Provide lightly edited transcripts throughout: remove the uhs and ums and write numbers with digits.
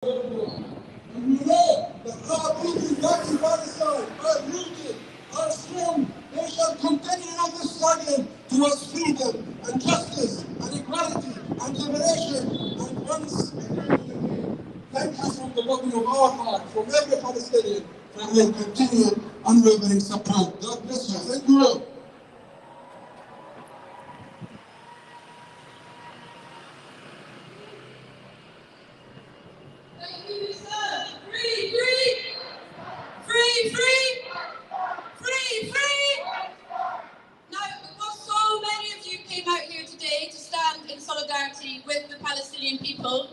And we know that our people back in Palestine are rooted, are strong. They shall continue in this struggle towards freedom and justice and equality and liberation. And once again, thank you from the bottom of our heart, from every Palestinian, for their continued unwavering support. God bless you. Thank you. With the Palestinian people,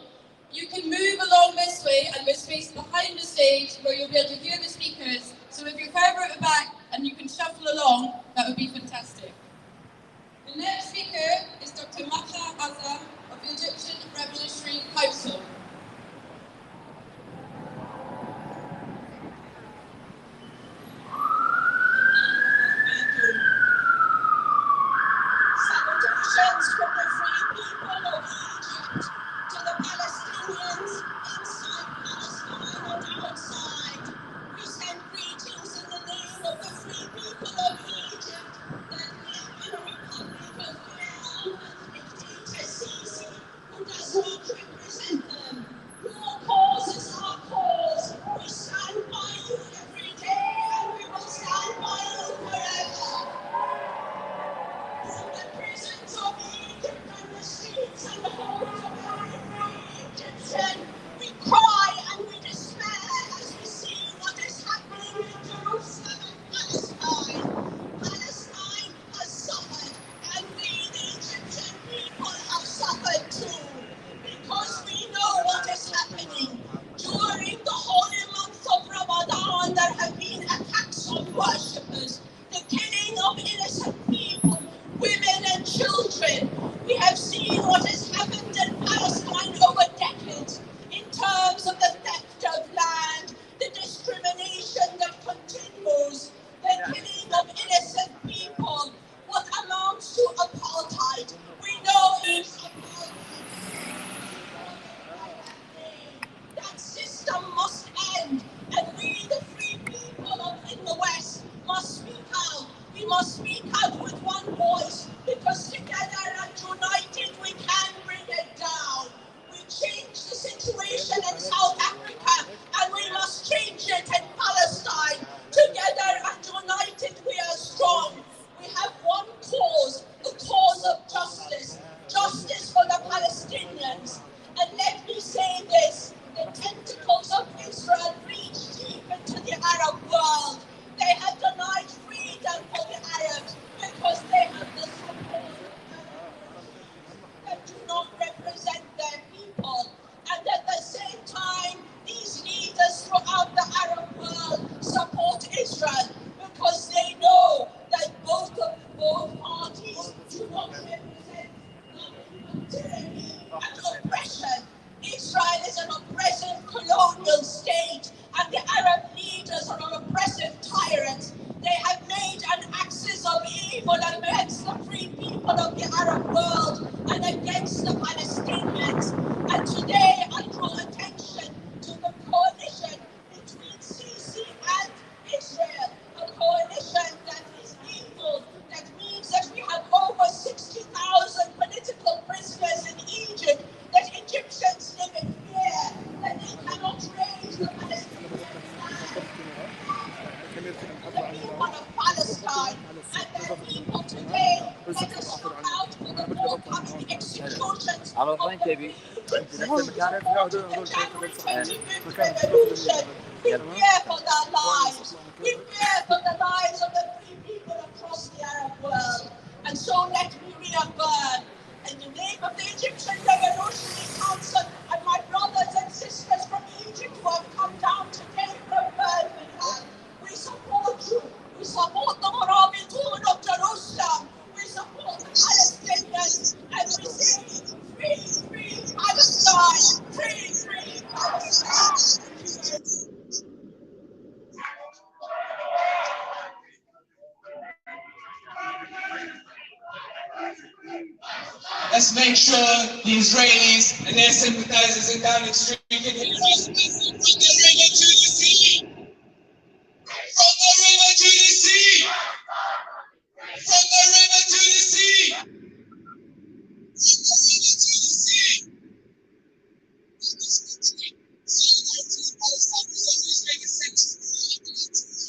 you can move along this way, and we're spaced behind the stage where you'll be able to hear the speakers. So if you're further at the back and you can shuffle along, that would be fantastic. The next speaker is Dr. Maha Azam of the Egyptian Revolutionary Council. Let's make sure the Israelis and their sympathizers in Downing Street can hear us from the river to the sea. From the river to the sea. From the river to the sea. From the river to the sea.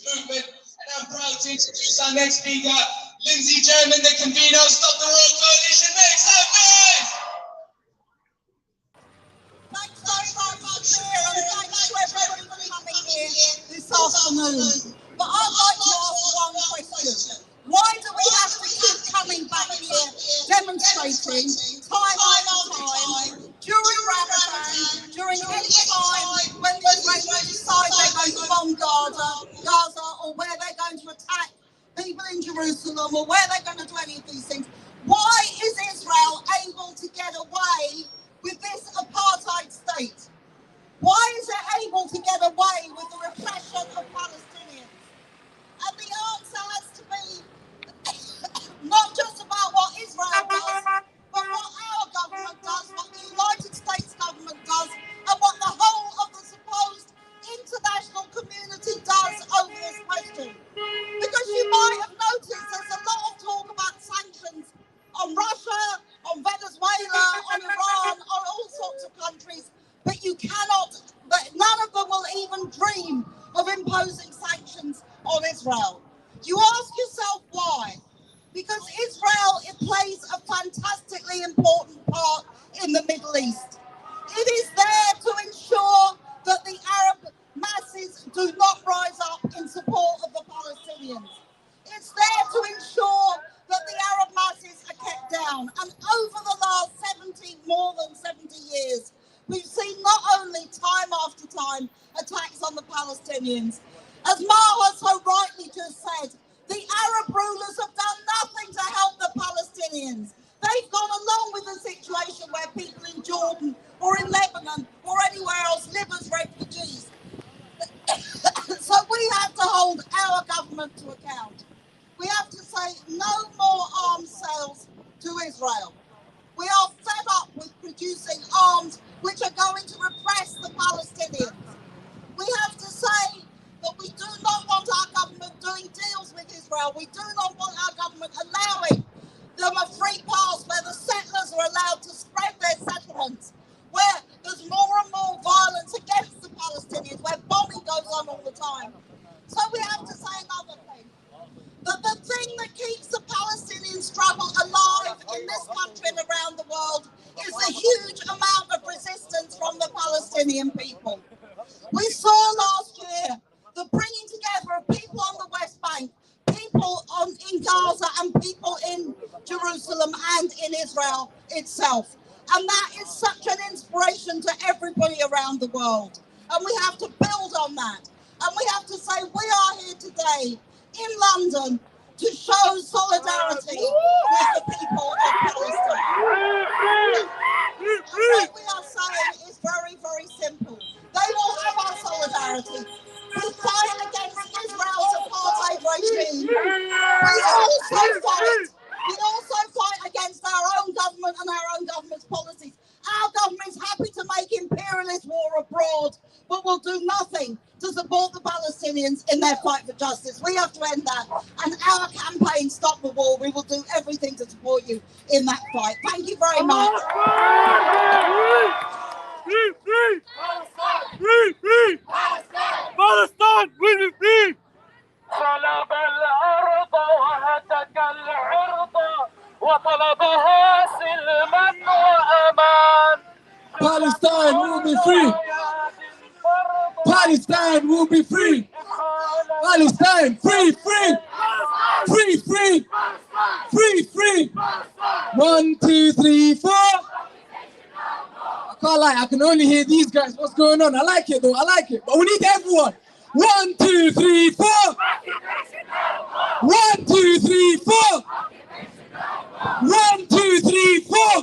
Movement, and I'm proud to introduce our next speaker, Lindsay German, the convener of Stop the War Coalition. Make some noise! Thanks very much, Mayor, and thanks to everybody for coming here this afternoon. But I'd like to ask one question. Why do we have to keep coming back here demonstrating time after time during Ramadan, during any time when the Israelis decide they're going to bomb Gaza, or where they're going to attack people in Jerusalem, or where they're going to do any of these things? Why is Israel able to get away with this apartheid state? Why is it able to get away with the repression of Palestinians? And the answer has to be not just about what Israel does, but what our government does, what the United States government does, and what the whole of the supposed international community does over this question. Because you might have noticed there's a lot of talk about sanctions on Russia, on Venezuela, on Iran, on all sorts of countries, but none of them will even dream of imposing sanctions on Israel. You ask yourself why? Because Israel, it plays a fantastically important part in the Middle East. It is there to ensure that the Arab masses do not rise up in support of the Palestinians. It's there to ensure that the Arab masses are kept down. And over the last more than 70 years, we've seen not only time after time attacks on the Palestinians. As Maha so rightly just said, the Arab rulers have done nothing to help the Palestinians. They've gone along with a situation where people in Jordan or in Lebanon or anywhere else live as refugees. So we have to hold our government to account. We have to say no more arms sales to Israel. We are fed up with producing arms which are going to repress the Palestinians. We have to say that we do not want our government doing deals with Israel. We do not want our government allowing them a free pass where the settlers are allowed to spread their settlements, where there's more and more violence against the Palestinians, where bombing goes on all the time. So we have to say another thing, that the thing that keeps the Palestinian struggle alive in this country and around the world is the huge amount of resistance from the Palestinian people. We saw last year the bringing together of people on the West Bank, people in Gaza and people in Jerusalem and in Israel itself. And that is such an inspiration to everybody around the world. And we have to build on that. And we have to say we are here today in London to show solidarity with the people of Palestine. What we are saying is very, very simple. They will have our solidarity. We fight against Israel's apartheid regime. We also fight against our own government and our own government's policies. Our government is happy to make imperialist war abroad, but will do nothing to support the Palestinians in their fight for justice. We have to end that. And our campaign, Stop the War, we will do everything to support you in that fight. Thank you very much. Free, free! Free, free! Palestine, we be free! طلب الأرض وهتك العرض وطلبها سلما وأمان. Palestine will be free. Palestine will be free. Palestine, free, free. Free, free. Free, free. 1, 2, 3, 4. I can't lie, I can only hear these guys. What's going on? I like it though, I like it. But we need everyone. 1, 2, 3, 4. 1, 2, 3, 4. 1, 2, 3, 4.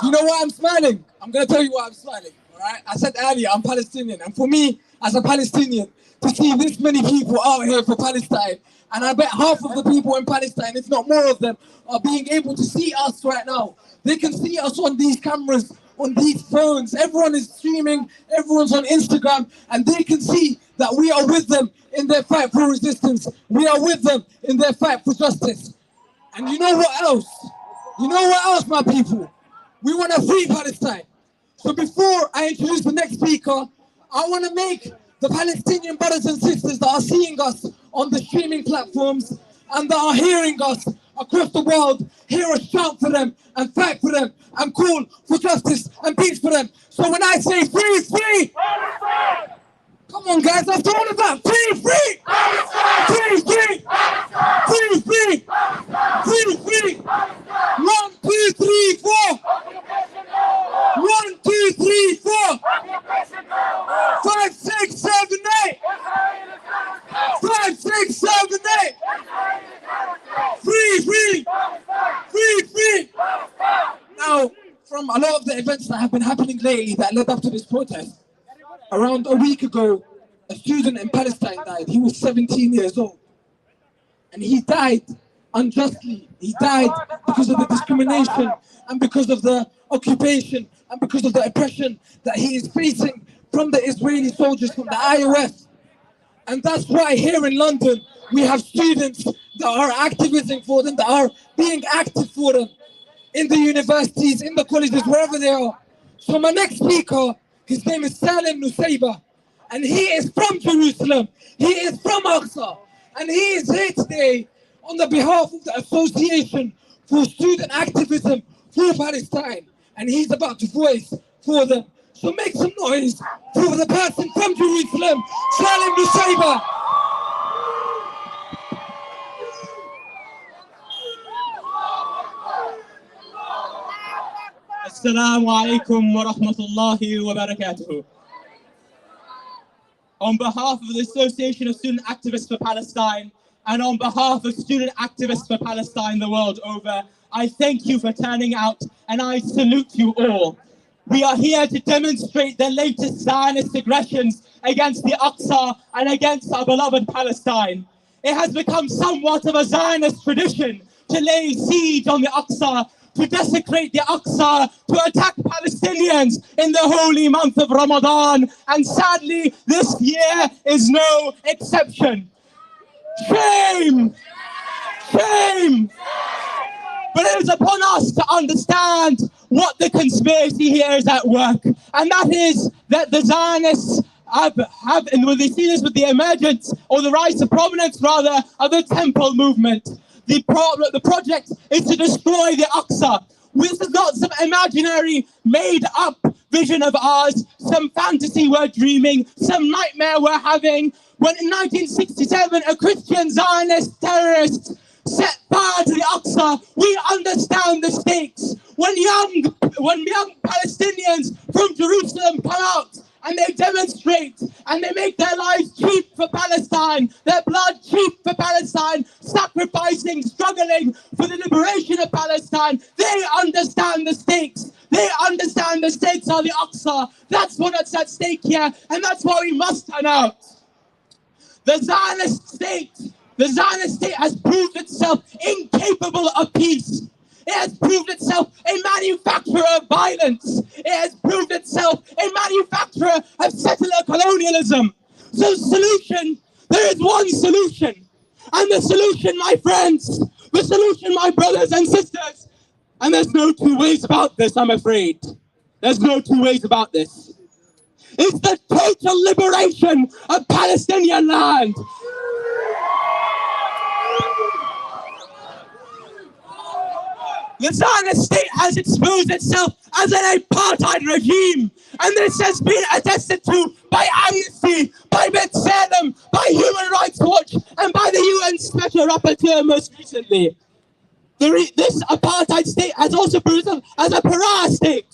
Do you know why I'm smiling? I'm going to tell you why I'm smiling. All right? I said earlier, I'm Palestinian. And for me, as a Palestinian, to see this many people out here for Palestine, and I bet half of the people in Palestine, if not more of them, are being able to see us right now. They can see us on these cameras on these phones. Everyone is streaming, everyone's on Instagram, and they can see that we are with them in their fight for resistance. We are with them in their fight for justice. And you know what else? You know what else, my people? We want to free Palestine. So before I introduce the next speaker, I want to make the Palestinian brothers and sisters that are seeing us on the streaming platforms and that are hearing us across the world hear us shout for them and fight for them and call for justice and peace for them. So when I say free, free! Come on, guys, after all of that, free, free! Free, free! Free, free! Free, free! 1, 2, 3, 4! 1, 2, 3, 4! 5, 6, 7, 8! 5, 6, 7, 8! Free, free! Free, free! Now, from a lot of the events that have been happening lately that led up to this protest, around a week ago, a student in Palestine died. He was 17 years old. And he died unjustly. He died because of the discrimination and because of the occupation and because of the oppression that he is facing from the Israeli soldiers, from the IOF. And that's why here in London, we have students that are activism for them, that are being active for them in the universities, in the colleges, wherever they are. So my next speaker, his name is Salim Nusayba, and he is from Jerusalem. He is from Al-Aqsa, and he is here today on the behalf of the Association for Student Activism for Palestine, and he's about to voice for them. So make some noise for the person from Jerusalem, Salim Nusayba. Assalamu alaikum wa rahmatullahi wa barakatuh. On behalf of the Association of Student Activists for Palestine and on behalf of student activists for Palestine the world over, I thank you for turning out and I salute you all. We are here to demonstrate the latest Zionist aggressions against the Aqsa and against our beloved Palestine. It has become somewhat of a Zionist tradition to lay siege on the Aqsa, to desecrate the Aqsa, to attack Palestinians in the holy month of Ramadan. And sadly, this year is no exception. Shame! Shame! But it is upon us to understand what the conspiracy here is at work. And that is that the Zionists and we see this with the emergence, or the rise to prominence rather, of the Temple movement. The project is to destroy the Aqsa. This is not some imaginary, made-up vision of ours, some fantasy we're dreaming, some nightmare we're having. When in 1967, a Christian Zionist terrorist set fire to the Aqsa, we understand the stakes. When young Palestinians from Jerusalem come out and they demonstrate and they make their lives cheap for Palestine, their blood cheap for Palestine, sacrificing, struggling for the liberation of Palestine, they understand the stakes. They understand the stakes of the Aqsa. That's what's at stake here, and that's why we must turn out. The Zionist state has proved itself incapable of peace. It has proved itself a manufacturer of violence. It has proved itself a manufacturer of settler colonialism. So there is one solution. And the solution, my friends, the solution, my brothers and sisters, and there's no two ways about this, I'm afraid. There's no two ways about this. It's the total liberation of Palestinian land. The Zionist state has exposed itself as an apartheid regime, and this has been attested to by Amnesty, by B'Tselem, by Human Rights Watch, and by the UN Special Rapporteur most recently. This apartheid state has also proved itself as a pariah state.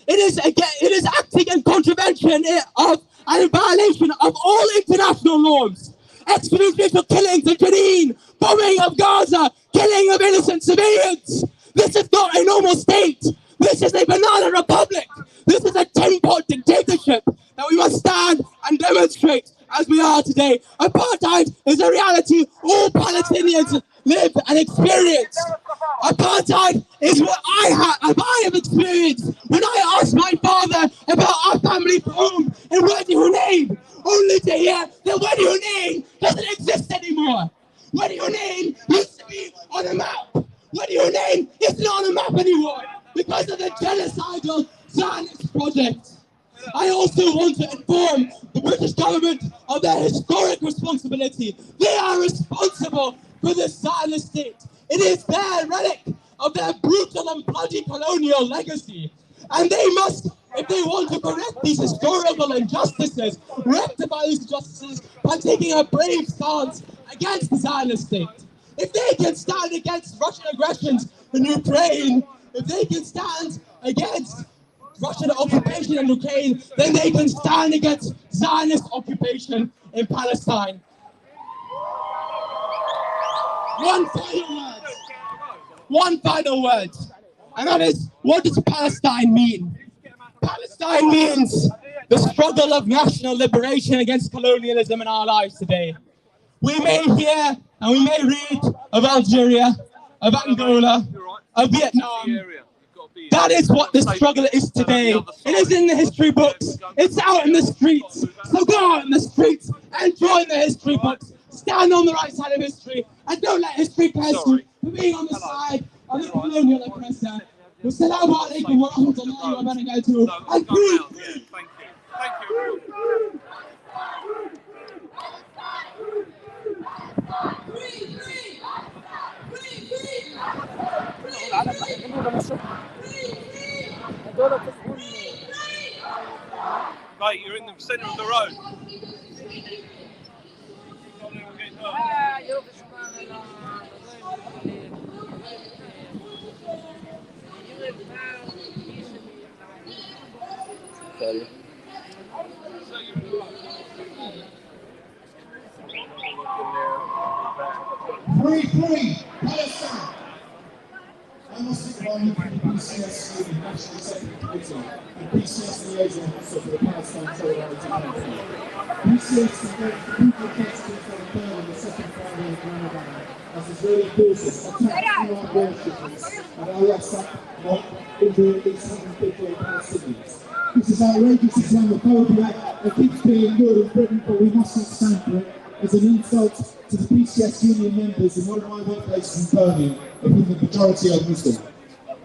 It is acting in contravention of and in violation of all international norms. Extrajudicial killings in Jenin, bombing of Gaza, killing of innocent civilians. This is not a normal state. This is a banana republic. This is a tin-pot dictatorship that we must stand and demonstrate as we are today. Apartheid is a reality all Palestinians live and experience. Apartheid is what I have experienced when I asked my father about our family home and Wadihunain, only to hear that Wadihunain doesn't exist anymore. Wadihunain used to be on a map. Wadihunain is not on a map anymore because of the genocidal Zionist project. I also want to inform the British government of their historic responsibility. They are responsible for the Zionist state. It is their relic of their brutal and bloody colonial legacy. And they must, if they want to correct these historical injustices, rectify these injustices by taking a brave stance against the Zionist state. If they can stand against Russian aggressions in Ukraine, if they can stand against Russian occupation in Ukraine, then they can stand against Zionist occupation in Palestine. One final word, and that is, what does Palestine mean? Palestine means the struggle of national liberation against colonialism in our lives today. We may hear and we may read of Algeria, of Angola, of Vietnam. That is what the struggle is today. It is in the history books. It's out in the streets. So go out in the streets and join the history books. Stand on the right side of history and don't let history curse you for being on the side of the colonial oppressor. Wassalamu alaikum wa rahmatullahi wa barakatuh. And free. Thank you. Thank you. Right, you're in the centre of the road. Free Palestine! I must acknowledge the PCS National Executive Committee and PCS Liaison Officer for the Palestine Solidarity Council. PCS supports the brutal tragedies that occurred on the second Friday of Ramadan as Israeli forces attacked Arab worshippers at Al-Aqsa and injured at least 158 Palestinians. This is outrageous Islamophobia that keeps being ignored in Britain, but we must not stand for it. As an insult to the PCS union members in one of my workplaces in Birmingham, of whom the majority are Muslim.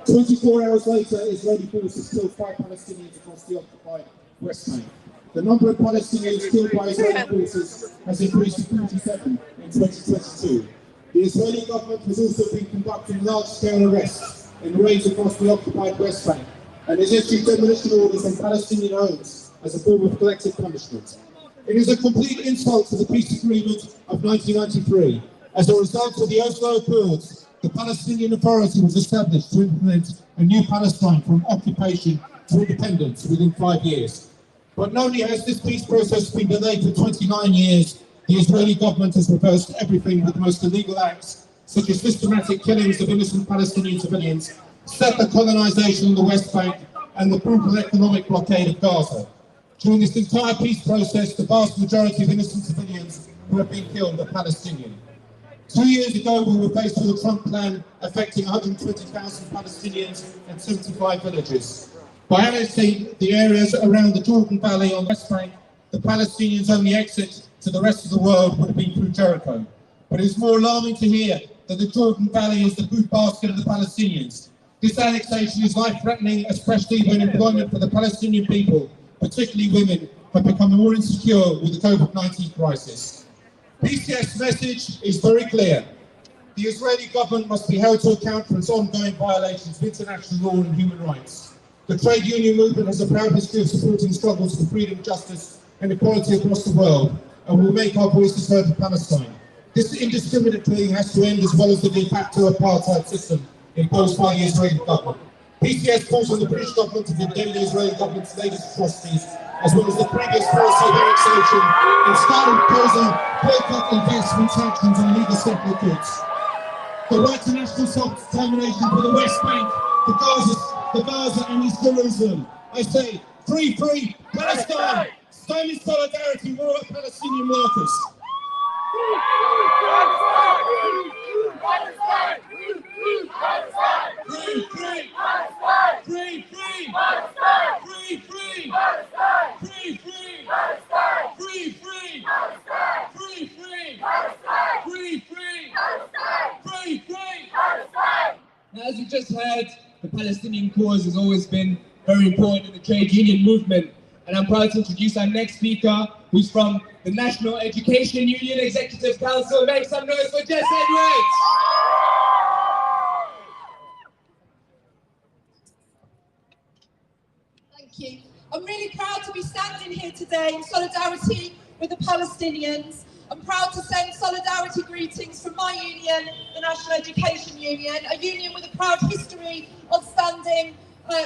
24 hours later, Israeli forces killed 5 Palestinians across the occupied West Bank. The number of Palestinians killed by Israeli forces has increased to 47 in 2022. The Israeli government has also been conducting large-scale arrests and raids across the occupied West Bank and has issued demolition orders on Palestinian homes as a form of collective punishment. It is a complete insult to the peace agreement of 1993. As a result of the Oslo Accords, the Palestinian Authority was established to implement a new Palestine from occupation to independence within 5 years. But not only has this peace process been delayed for 29 years, the Israeli government has reversed everything with the most illegal acts, such as systematic killings of innocent Palestinian civilians, settler colonization in the West Bank, and the brutal economic blockade of Gaza. During this entire peace process, the vast majority of innocent civilians who have been killed are Palestinian. 2 years ago, we were faced with a Trump plan affecting 120,000 Palestinians and 75 villages. By annexing the areas around the Jordan Valley on the West Bank, the Palestinians' only exit to the rest of the world would have been through Jericho. But it is more alarming to hear that the Jordan Valley is the food basket of the Palestinians. This annexation is life-threatening as fresh labor and employment for the Palestinian people, particularly women, have become more insecure with the COVID-19 crisis. PCS message is very clear. The Israeli government must be held to account for its ongoing violations of international law and human rights. The trade union movement has a proud history of supporting struggles for freedom, justice and equality across the world, and will make our voices heard for Palestine. This indiscriminate killing has to end, as well as the de facto apartheid system imposed by the Israeli government. PCS calls on the British government to condemn the Israeli government's latest atrocities, as well as the previous policy of annexation, and start imposing boycott, investment sanctions on illegal settler goods. The right to national self-determination for the West Bank, the Gaza and East Jerusalem. I say, free Palestine! Stand in solidarity with all Palestinian workers. Free Free, free! Palestine! Free, free! Palestine! Free, free! Palestine! Free, free! Palestine! Free, free! Palestine! Free, free! Palestine! Free, free! Palestine! Free, free! Palestine! Now, as you just heard, the Palestinian cause has always been very important in the trade union movement. And I'm proud to introduce our next speaker, who's from the National Education Union Executive Council. Make some noise for Jess Edwards! Thank you. I'm really proud to be standing here today in solidarity with the Palestinians. I'm proud to send solidarity greetings from my union, the National Education Union, a union with a proud history of standing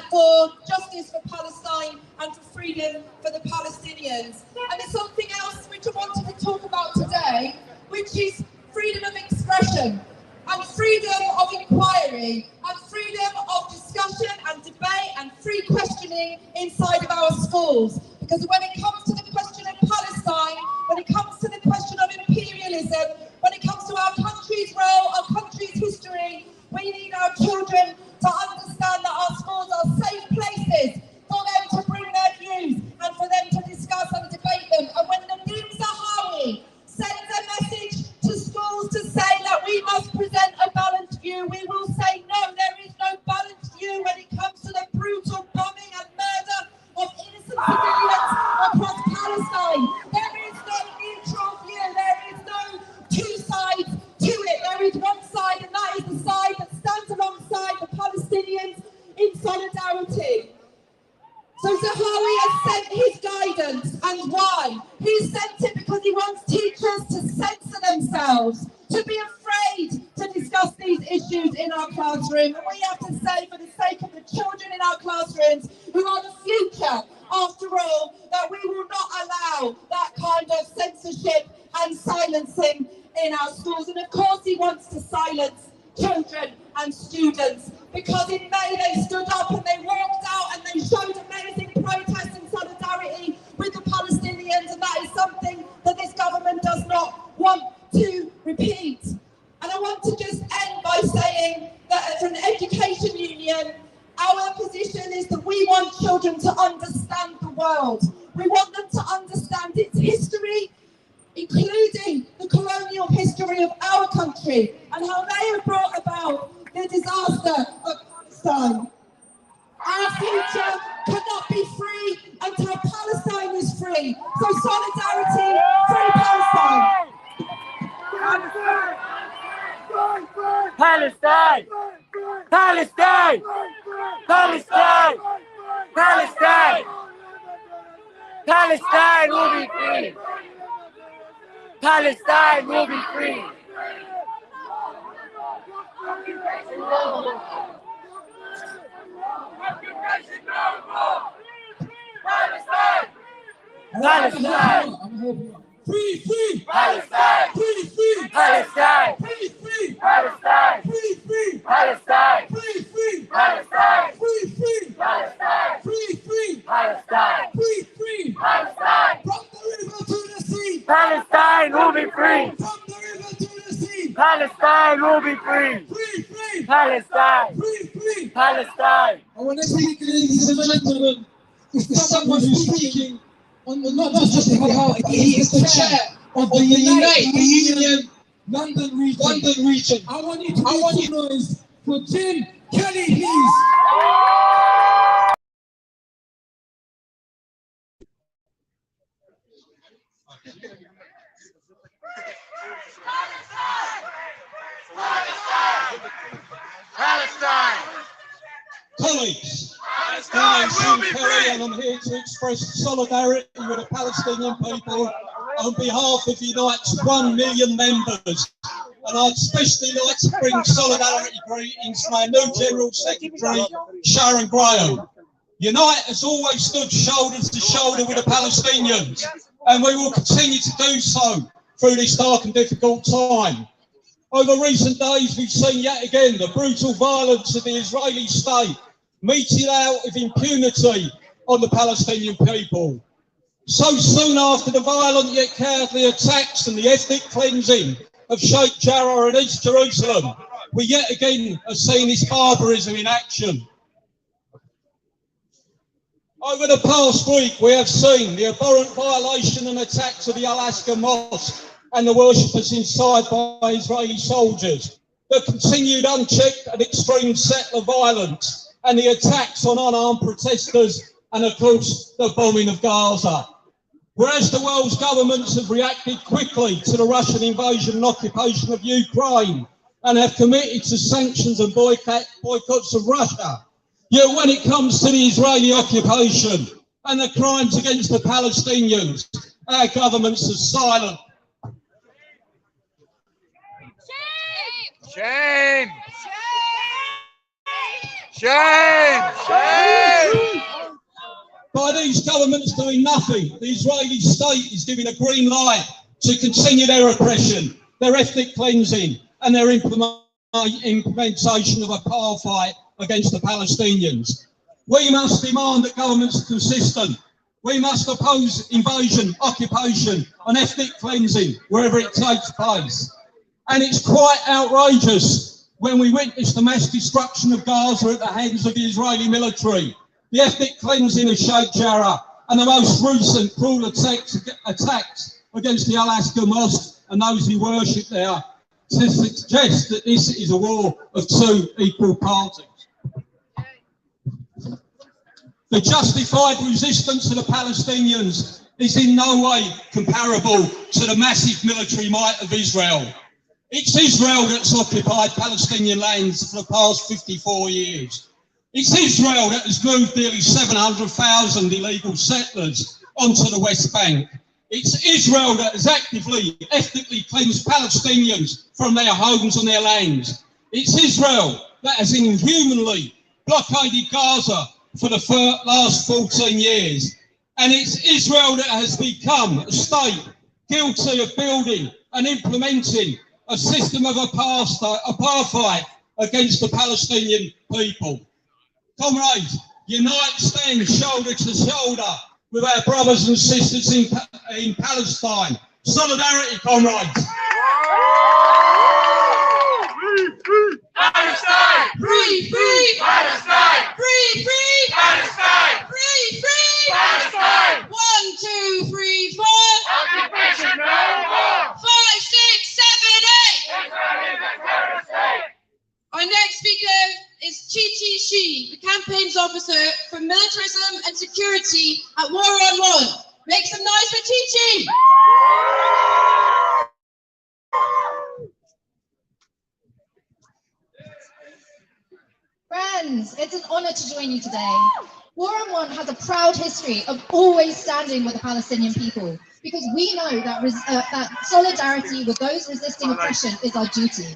for justice for Palestine and for freedom for the Palestinians. And there's something else which I wanted to talk about today, which is freedom of expression and freedom of inquiry and freedom of discussion and debate and free questioning inside of our schools. Because when it comes to the question of Palestine, when it comes to the question of imperialism, when it comes to our country's role, our country's history, we need our children to understand that our schools are safe places for them to bring their views and for them to discuss and debate them. And when Nadim Zahawi sends a message to schools to say that we must present a balanced view, we will say no, there is no balanced view when it comes to the brutal bombing and murder of innocent civilians across Palestine. There is no neutral view, there is no two sides to it. There is one side, and that is the side that stands alongside the Palestinians in solidarity. So Zahawi has sent his guidance, and why? He sent it because he wants teachers to censor themselves, to be afraid to discuss these issues in our classroom. And we have to say, for the sake of the children in our classrooms, who are the future, after all, that we will not allow that kind of censorship and silencing in our schools. And of course he wants to silence children and students, because in May they stood up and they walked out and they showed amazing protest and solidarity with the Palestinians, and that is something that this government does not want to repeat. And I want to just end by saying that as an education union, our position is that we want children to understand the world. We want them to understand its history, including the colonial history of our country and how they have brought about the disaster of Palestine. Our future cannot be free until Palestine is free. So solidarity, free Palestine. Palestine! Palestine! Palestine! Palestine! Palestine will be free! Palestine will be free! Palestine! Palestine! Free, free! Palestine! Free, free! Palestine! Free, free! Palestine! Free, free! Palestine! Free, free! Palestine! Free, free! Palestine! Free, free! Palestine! Free, free! Palestine! From the river to the sea! Palestine will be free! From the river to the sea! Palestine will be free! Free, free! Palestine! Free, free! Palestine! I want to speak, ladies and gentlemen, is someone who's speaking on not just the behalf, he is the chair of the Unite the Union London region. I want you to make some noise for Jim Kelly, please. Palestine! Colleagues, my name's Jim Kelly and I'm here to express solidarity with the Palestinian people on behalf of Unite's 1 million members. And I'd especially like to bring solidarity greetings to my new General Secretary, Sharon Graham. Unite has always stood shoulder to shoulder with the Palestinians, and we will continue to do so through this dark and difficult time. Over recent days, we've seen yet again the brutal violence of the Israeli state meted out with impunity on the Palestinian people. So soon after the violent yet cowardly attacks and the ethnic cleansing of Sheikh Jarrah and East Jerusalem, we yet again are seeing this barbarism in action. Over the past week, we have seen the abhorrent violation and attacks of the Al-Aqsa Mosque and the worshippers inside by Israeli soldiers, the continued unchecked and extreme settler violence, and the attacks on unarmed protesters, and of course, the bombing of Gaza. Whereas the world's governments have reacted quickly to the Russian invasion and occupation of Ukraine and have committed to sanctions and boycotts of Russia, yet when it comes to the Israeli occupation and the crimes against the Palestinians, our governments are silent. Shame! Shame! Shame! By these governments doing nothing, the Israeli state is giving a green light to continue their oppression, their ethnic cleansing, and their implementation of apartheid against the Palestinians. We must demand that governments are consistent. We must oppose invasion, occupation, and ethnic cleansing wherever it takes place. And it's quite outrageous when we witness the mass destruction of Gaza at the hands of the Israeli military, the ethnic cleansing of Sheikh Jarrah, and the most recent cruel attacks against the Al-Aqsa Mosque and those who worship there, to suggest that this is a war of two equal parties. The justified resistance of the Palestinians is in no way comparable to the massive military might of Israel. It's Israel that's occupied Palestinian lands for the past 54 years. It's Israel that has moved nearly 700,000 illegal settlers onto the West Bank. It's Israel that has actively, ethnically cleansed Palestinians from their homes and their lands. It's Israel that has inhumanly blockaded Gaza for the last 14 years. And it's Israel that has become a state guilty of building and implementing a system of apartheid against the Palestinian people. Comrades, unite, stand shoulder to shoulder with our brothers and sisters in Palestine. Solidarity, comrades. Palestine! Free, free! Palestine! Free, free! Palestine! Free, free! Palestine! 1, 2, 3, 4. Occupation no more! 5, 6, 7, 8. Israel is a terrorist state! Our next speaker is Chi-Chi Shi, the campaigns officer for militarism and security at War on One. Make some noise for Chi-Chi! Friends, it's an honour to join you today. War on One has a proud history of always standing with the Palestinian people, because we know that solidarity with those resisting oppression is our duty.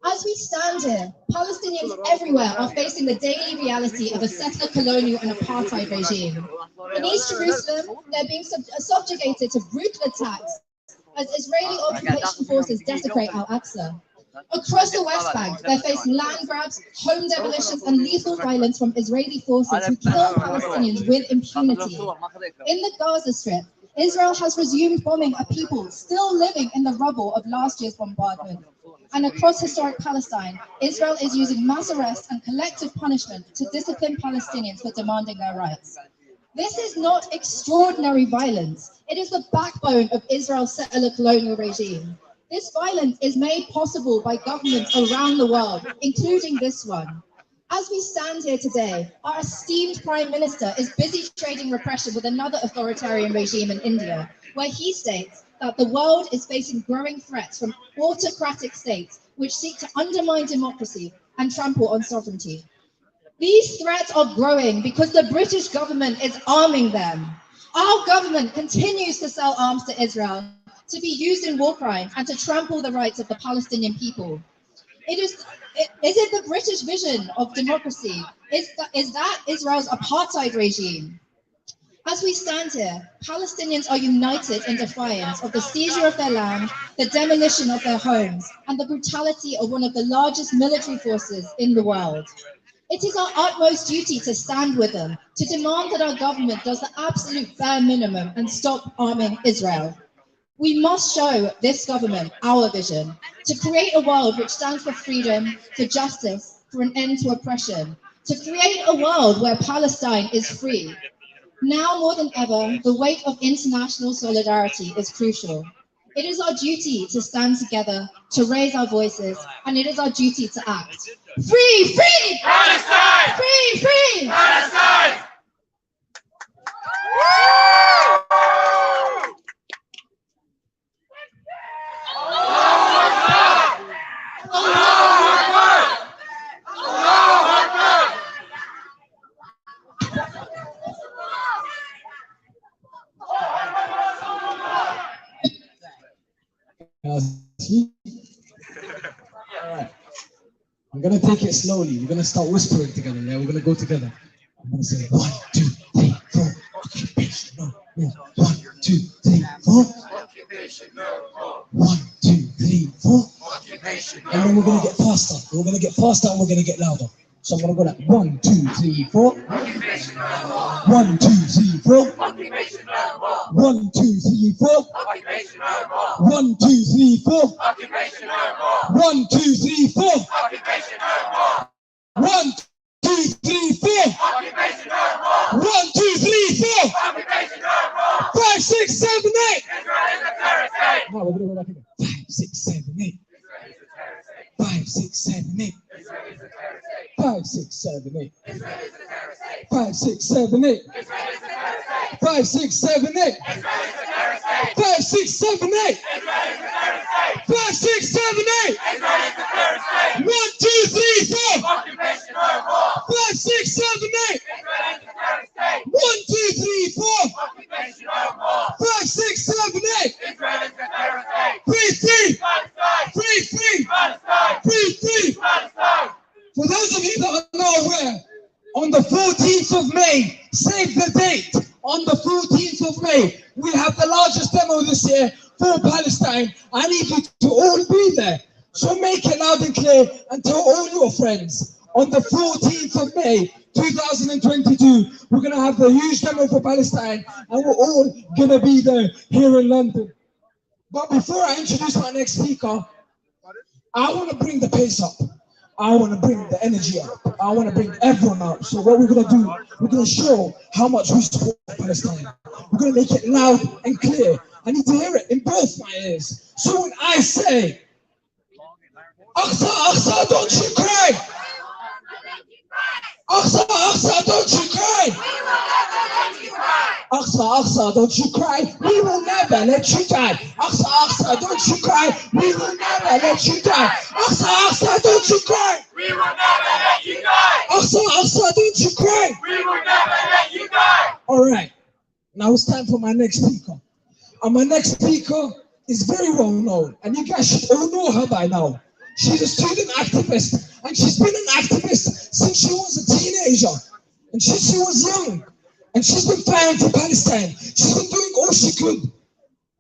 As we stand here, Palestinians everywhere are facing the daily reality of a settler, colonial and apartheid regime. In East Jerusalem, they're being subjugated to brutal attacks as Israeli occupation forces desecrate Al-Aqsa. Across the West Bank, they're facing land grabs, home demolitions and lethal violence from Israeli forces who kill Palestinians with impunity. In the Gaza Strip, Israel has resumed bombing a people still living in the rubble of last year's bombardment. And across historic Palestine, Israel is using mass arrest and collective punishment to discipline Palestinians for demanding their rights. This is not extraordinary violence. It is the backbone of Israel's settler colonial regime. This violence is made possible by governments around the world, including this one. As we stand here today, our esteemed Prime Minister is busy trading repression with another authoritarian regime in India, where he states that the world is facing growing threats from autocratic states which seek to undermine democracy and trample on sovereignty. These threats are growing because the British government is arming them. Our government continues to sell arms to Israel to be used in war crimes and to trample the rights of the Palestinian people. Is it the British vision of democracy? Is that Israel's apartheid regime? As we stand here, Palestinians are united in defiance of the seizure of their land, the demolition of their homes, and the brutality of one of the largest military forces in the world. It is our utmost duty to stand with them, to demand that our government does the absolute bare minimum and stop arming Israel. We must show this government our vision to create a world which stands for freedom, for justice, for an end to oppression, to create a world where Palestine is free. Now more than ever, the weight of international solidarity is crucial. It is our duty to stand together, to raise our voices, and it is our duty to act. Free, free! Palestine! Free, free! Palestine! Alright. I'm gonna take it slowly. We're gonna start whispering together. Yeah, we're gonna go together. I'm gonna say 1, 2, 3, 4. Occupation no more. 1, 2, 3, 4. Occupation no more. 1, 2, 3, 4. Occupation And then we're gonna get faster. We're gonna get faster and we're gonna get louder. So I'm gonna go like 1, 2, 3, 4. 1, 2, 3, 4. 1, 2, 3, 4. 1, 2, 3, 4. 1, 2, 3, 4. 1, 2, 3, 4. 1, 2, 3, 4. 5, 6, 7, 8. Now we're gonna go back again. 5, 6, 7, 8. 5, 6, 7, 8. 5, 6, 7, 8. 5, 6, 7, 8. 5, 6, 7, 8. 5, 6, 7, 8. 5, 6, 7, 8. 1, 2, 3, 4. 5, 6, 7, 8. 1, 2, 3, 4. 5, 6, 7, 8. Free, free. Free, free. Free, free. For those of you that are not aware, on the 14th of May, save the date, on the 14th of May, we have the largest demo this year for Palestine. I need you to all be there. So make it loud and clear and tell all your friends. On the 14th of May, 2022, we're going to have the huge demo for Palestine and we're all going to be there here in London. But before I introduce my next speaker, I want to bring the pace up. I want to bring the energy up. I want to bring everyone up. So what we're going to do, we're going to show how much we support Palestine. We're going to make it loud and clear. I need to hear it in both my ears. So when I say, Aqsa, Aqsa, don't you cry. Aqsa, Aqsa, don't you cry. Aqsa, Aqsa, don't you cry. We will never let you die. Aqsa, Aqsa, don't you cry. We will never let you die. Aqsa, Aqsa, don't you cry. We will never let you die. Aqsa, Aqsa, don't you cry. We will never let you die. All right, now it's time for my next speaker. And my next speaker is very well known, and you guys should all know her by now. She's a student activist, and she's been an activist since she was a teenager, and since she was young. And she's been fighting for Palestine. She's been doing all she could.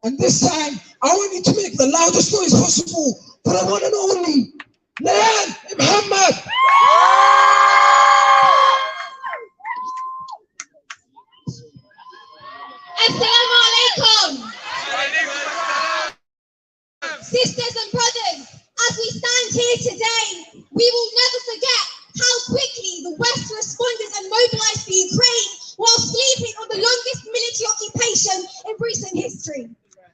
And this time, I want you to make the loudest noise possible for the one and only Leanne Muhammad. Assalamu alaikum. Sisters and brothers, as we stand here today, we will never forget how quickly the West responded and mobilized for Ukraine while sleeping on the longest military occupation in recent history.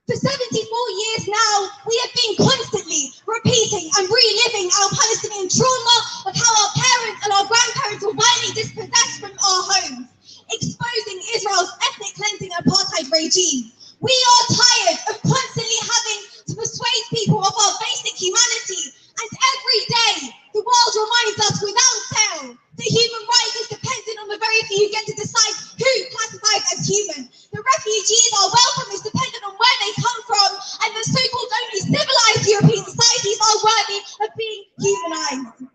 For 74 years now, we have been constantly repeating and reliving our Palestinian trauma of how our parents and our grandparents were violently dispossessed from our homes, exposing Israel's ethnic cleansing and apartheid regime. We are tired of constantly having to persuade people of our basic humanity, and every day the world reminds us without fail that human rights is dependent on the very few who get to decide who classifies as human. The refugees, our welcome is dependent on where they come from, and the so-called only civilized European societies are worthy of being humanized.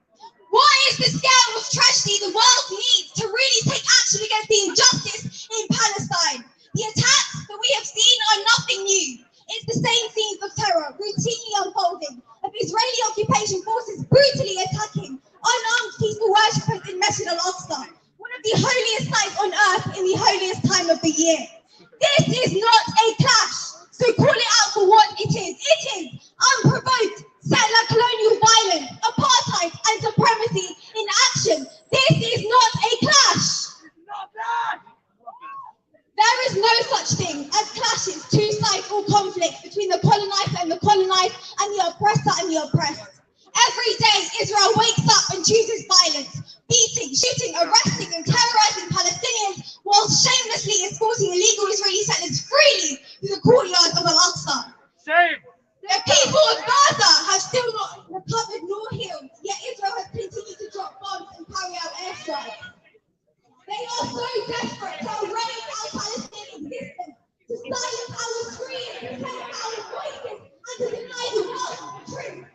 What is the scale of tragedy the world needs to really take action against the injustice in Palestine? The attacks that we have seen are nothing new. It's the same scenes of terror routinely unfolding, of Israeli occupation forces brutally attacking unarmed peaceful worshippers in Masjid al-Aqsa, one of the holiest sites on earth in the holiest time of the year. This is not a clash, so call it out for chooses violence, beating, shooting, arresting and terrorizing Palestinians while shamelessly escorting illegal Israeli settlers freely through the courtyards of Al-Aqsa. Shame! The people of Gaza have still not recovered nor healed, yet Israel has continued to drop bombs and carry out airstrikes. They are so desperate to erase our Palestinian existence, to silence our screams, to protect our voices, and to deny the world the truth.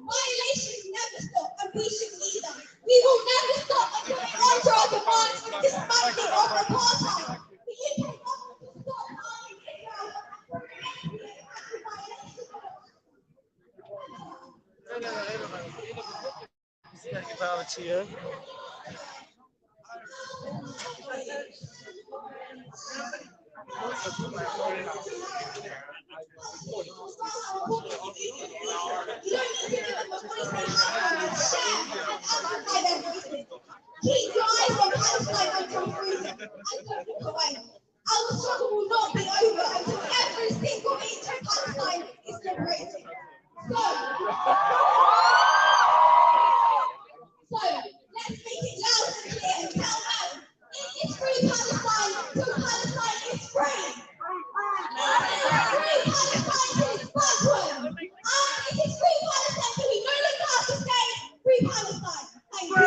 Violations never stop, and we shouldn't either. We will never stop until they answer our demands for dismantling of apartheid. The UK government will stop harming Israel and prevent the violations of keep your eyes on Palestine until freedom, and don't look away. Our struggle will not be over until every single inch of Palestine is liberated. So let's make it loud and clear and tell them it is free Palestine till Palestine is free. Free Palestine till it's backward. And it is free Palestine till we no longer have to say free Palestine. Thank you.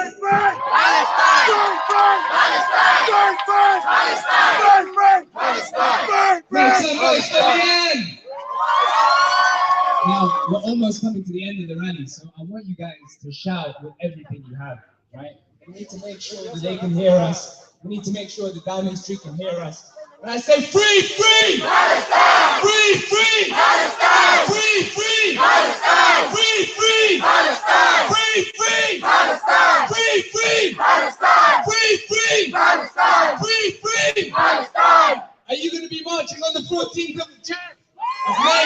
Now, we're almost coming to the end of the rally, so I want you guys to shout with everything you have, right? We need to make sure that they can hear us. We need to make sure the Downing Street can hear us. When I say free, free! Palestine! Free, free! Palestine! Free, free! Palestine! Free, free! Palestine! Free, free! Palestine! Free, free! Palestine! Free, free! Palestine! Free, free! Palestine! Are you going to be marching on the 14th of May?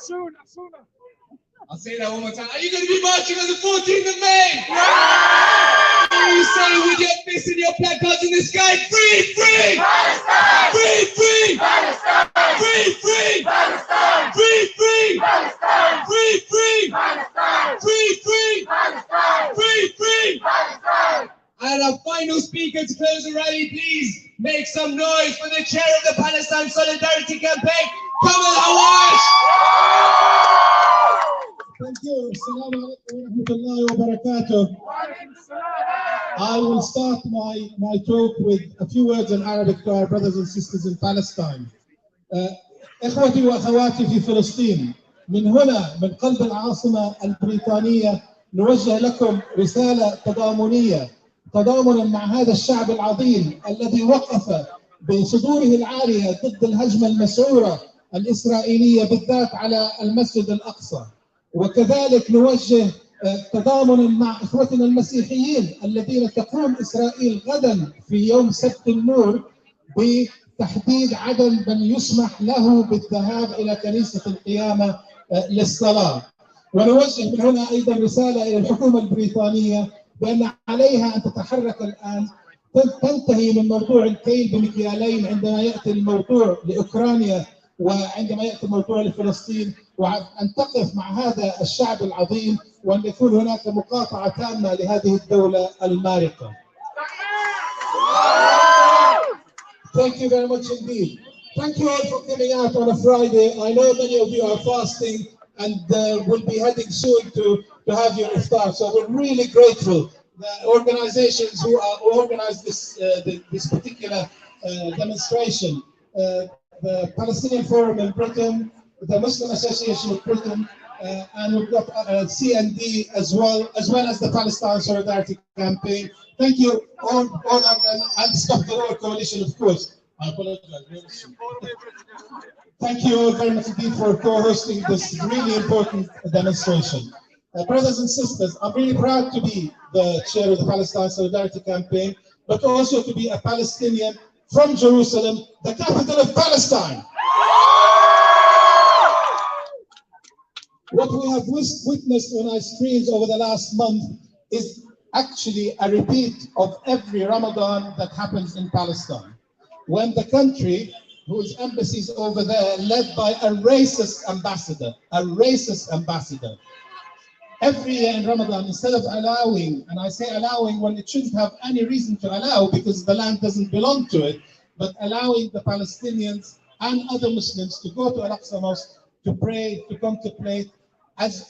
Sooner. I'll say that one more time. Are you going to be marching on the 14th of May? Yeah! Are you saying with your fists and your placards in the sky, free, free! Palestine! Free, free! Palestine! Free, free! Palestine! Free, free! Palestine! Free, free! Palestine! Free, free! Palestine! Free, free! Palestine! And our final speaker to close the rally, please make some noise for the chair of the Palestine Solidarity Campaign, Kamal Hawash! Thank you. Assalamu alaikum wa rahmatullahi wa barakatuh. I will start my talk with a few words in Arabic to our brothers and sisters in Palestine. إخوتي وأخواتي في فلسطين، من هنا من قلب العاصمة البريطانية نوجه لكم رسالة تضامنية، تضامنا مع هذا الشعب العظيم الذي وقف بصدوره العارية ضد الهجمة المسعورة الإسرائيلية بالذات على المسجد الأقصى. وكذلك نوجه تضامنا مع إخوتنا المسيحيين الذين تقوم إسرائيل غدا في يوم سبت النور بتحديد عدد من يسمح له بالذهاب إلى كنيسة القيامة للصلاة. ونوجه من هنا أيضا رسالة إلى الحكومة البريطانية بأن عليها أن تتحرك الآن، تنتهي من موضوع الكيل بمكيالين عندما يأتي الموضوع لأوكرانيا وعندما يأتي الموضوع لفلسطين، وأن تقف مع هذا الشعب العظيم وأن يكون هناك مقاطعة تامة لهذه الدولة المارقة. Thank you very much indeed. Thank you all for coming out on a Friday. I know many of you are fasting and will be heading soon to have your iftar. So we're really grateful. The organizations who organized this particular demonstration, the Palestinian Forum in Britain, the Muslim Association of Britain, and we've got CND as well as the Palestine Solidarity Campaign. Thank you all and Stop the War Coalition, of course. I apologize. Thank you all very much indeed for co-hosting this really important demonstration. Brothers and sisters, I'm really proud to be the chair of the Palestine Solidarity Campaign, but also to be a Palestinian from Jerusalem, the capital of Palestine. What we have witnessed on our screens over the last month is actually a repeat of every Ramadan that happens in Palestine. When the country, whose embassy is over there, led by a racist ambassador, every year in Ramadan, instead of allowing, and I say allowing when it shouldn't have any reason to allow because the land doesn't belong to it, but allowing the Palestinians and other Muslims to go to Al-Aqsa Mosque to pray, to contemplate. As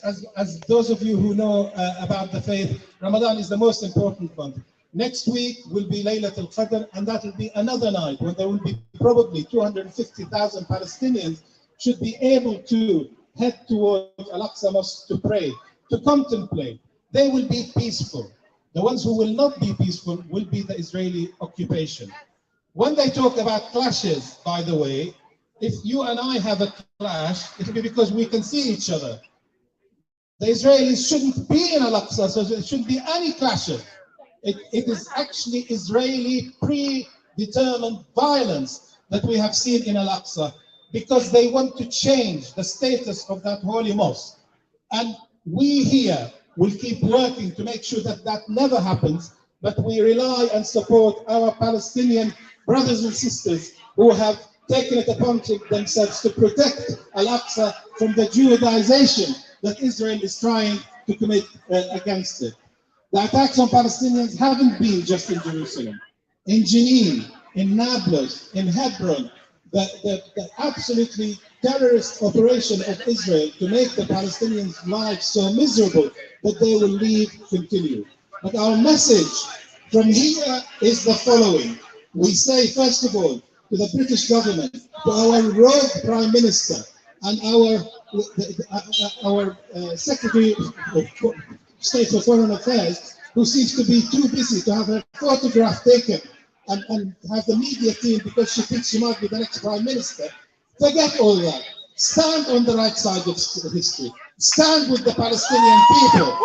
those of you who know about the faith, Ramadan is the most important month. Next week will be Laylatul Qadr, and that will be another night when there will be probably 250,000 Palestinians should be able to head towards Al-Aqsa Mosque to pray, to contemplate. They will be peaceful. The ones who will not be peaceful will be the Israeli occupation. When they talk about clashes, by the way, if you and I have a clash, it will be because we can see each other. The Israelis shouldn't be in Al-Aqsa, so there shouldn't be any clashes. It is actually Israeli predetermined violence that we have seen in Al-Aqsa because they want to change the status of that holy mosque. And we here will keep working to make sure that that never happens, but we rely and support our Palestinian brothers and sisters who have taken it upon themselves to protect Al-Aqsa from the Judaization that Israel is trying to commit against it. The attacks on Palestinians haven't been just in Jerusalem. In Jenin, in Nablus, in Hebron, the absolutely terrorist operation of Israel to make the Palestinians' lives so miserable that they will leave continue. But our message from here is the following. We say, first of all, to the British government, to our rogue Prime Minister, and our Secretary of State for Foreign Affairs, who seems to be too busy to have her photograph taken and have the media team because she thinks she might be the next Prime Minister. Forget all that. Stand on the right side of history. Stand with the Palestinian people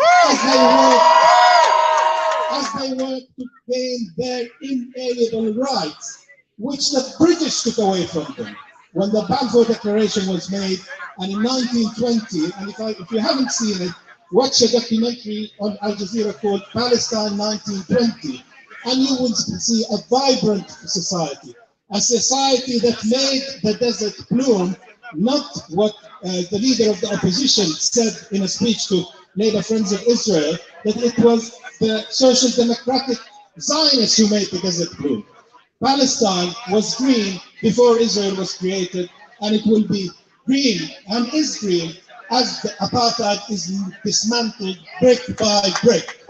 as they work to gain their inalienable rights, which the British took away from them. When the Balfour Declaration was made, and in 1920, and if you haven't seen it, watch a documentary on Al Jazeera called Palestine 1920, and you will see a vibrant society, a society that made the desert bloom, not what the leader of the opposition said in a speech to Labour Friends of Israel, that it was the social democratic Zionists who made the desert bloom. Palestine was green before Israel was created, and it will be green and is green as the apartheid is dismantled brick by brick.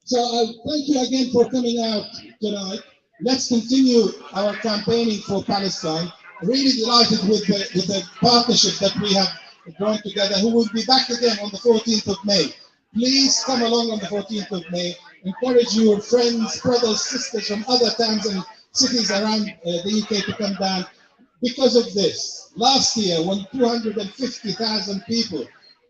So thank you again for coming out tonight. Let's continue our campaigning for Palestine. Really delighted with the partnership that we have drawn together, who will be back again on the 14th of May. Please come along on the 14th of May. Encourage your friends, brothers, sisters from other towns and cities around the UK to come down. Because of this, last year when 250,000 people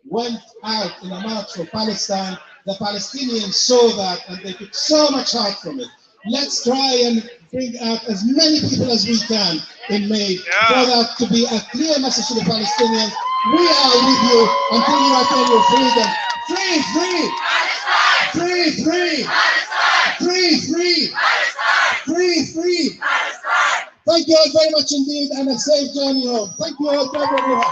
went out in a march for Palestine, the Palestinians saw that and they took so much heart from it. Let's try and bring out as many people as we can in May for that to be a clear message to the Palestinians. We are with you until you attain your freedom. Free, free! Free, free! Free, free! Free, free! Thank you all very much indeed, and a safe journey home. Thank you all for everyone.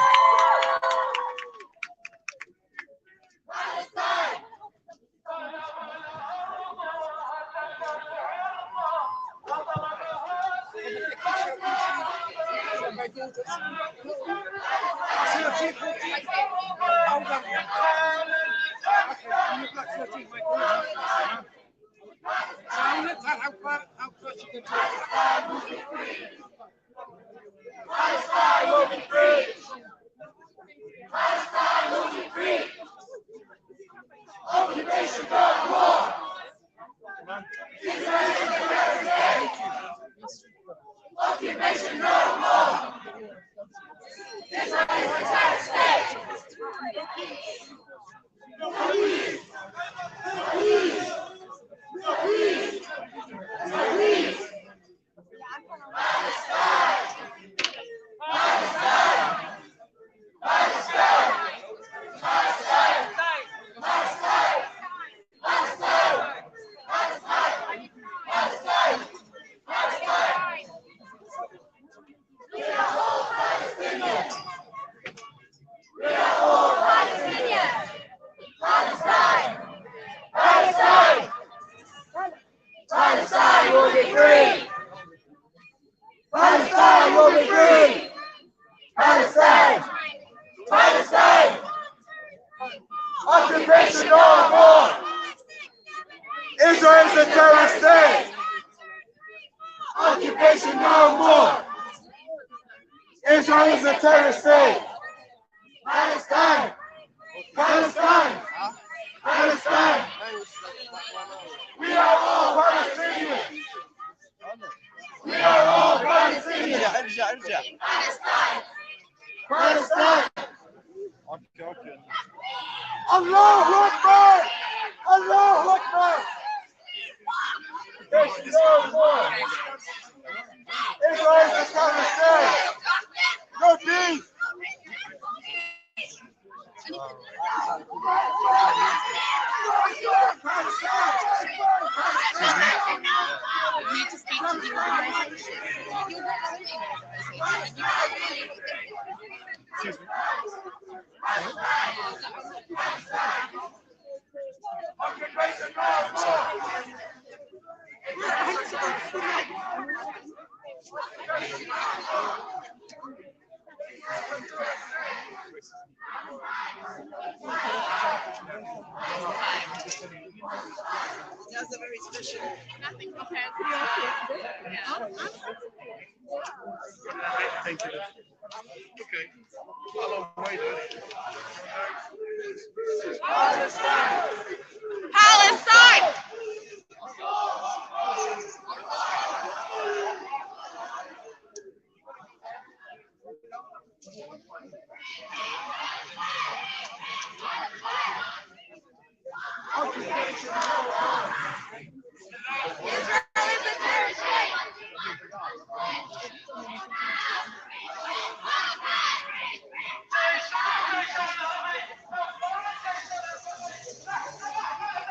Palestine will be free! Palestine will be free! Occupation, war! Israel Palestine will be free. Palestine will be free. Palestine. Palestine. Occupation no more. Israel is a terrorist state. Occupation no more. Israel is a terrorist state. Palestine. Palestine. Palestine. We are all Palestinians. We are all Palestinians. Palestine. Allahu Akbar. Allahu Akbar. There's no more. Israel is a terrorist state. No peace. You need to speak to the organisation. You're not only an organisation. Excuse me. That's a very special. Nothing compared to